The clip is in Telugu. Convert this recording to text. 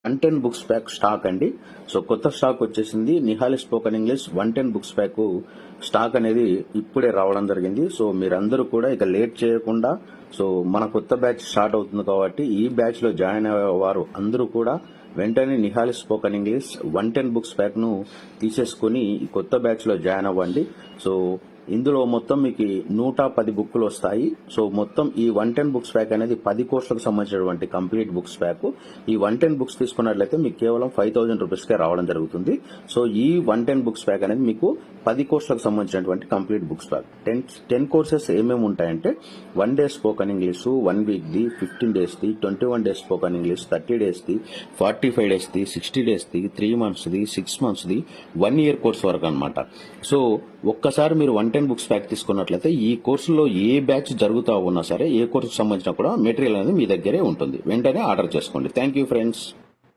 110 బుక్స్ ప్యాక్ స్టాక్ అండి. సో కొత్త స్టాక్ వచ్చేసింది. Nihali spoken English 110 books pack stock అనేది ఇప్పుడే రావడం జరిగింది. సో మీరందరూ కూడా ఇక లేట్ చేయకుండా, సో మన కొత్త బ్యాచ్ స్టార్ట్ అవుతుంది కాబట్టి ఈ బ్యాచ్ లో జాయిన్ అయ్యే వారు అందరూ కూడా వెంటనే Nihali spoken English 110 books pack ను తీసేసుకుని ఈ కొత్త బ్యాచ్ లో జాయిన్ అవ్వండి. సో ఇందులో మొత్తం మీకు 110 బుక్లు వస్తాయి. సో మొత్తం ఈ 110 బుక్స్ ప్యాక్ అనేది 10 కోర్సులకు సంబంధించినటువంటి కంప్లీట్ బుక్స్ ప్యాక్. ఈ 110 బుక్స్ తీసుకున్నట్లయితే మీకు కేవలం 5000 రూపీస్కే రావడం జరుగుతుంది. సో ఈ 110 బుక్స్ ప్యాక్ అనేది మీకు 10 కోర్సులకు సంబంధించినటువంటి కంప్లీట్ బుక్స్ ప్యాక్. 10 కోర్సెస్ ఏమేమి ఉంటాయంటే 1 day spoken English, 1 week the, 15 days the, 21 days spoken English, 30 days the, 45 days the, 60 days the, 3 months the, 6 months the, 1 year course వరకు అనమాట. సో ఒక్కసారి మీరు 110 బుక్స్ ప్యాక్ తీసుకున్నట్లయితే ఈ కోర్సులో ఏ బ్యాచ్ జరుగుతా ఉన్నా సరే, ఏ కోర్సుకు సంబంధించిన కూడా మెటీరియల్ అనేది మీ దగ్గరే ఉంటుంది. వెంటనే ఆర్డర్ చేసుకోండి. Thank you friends.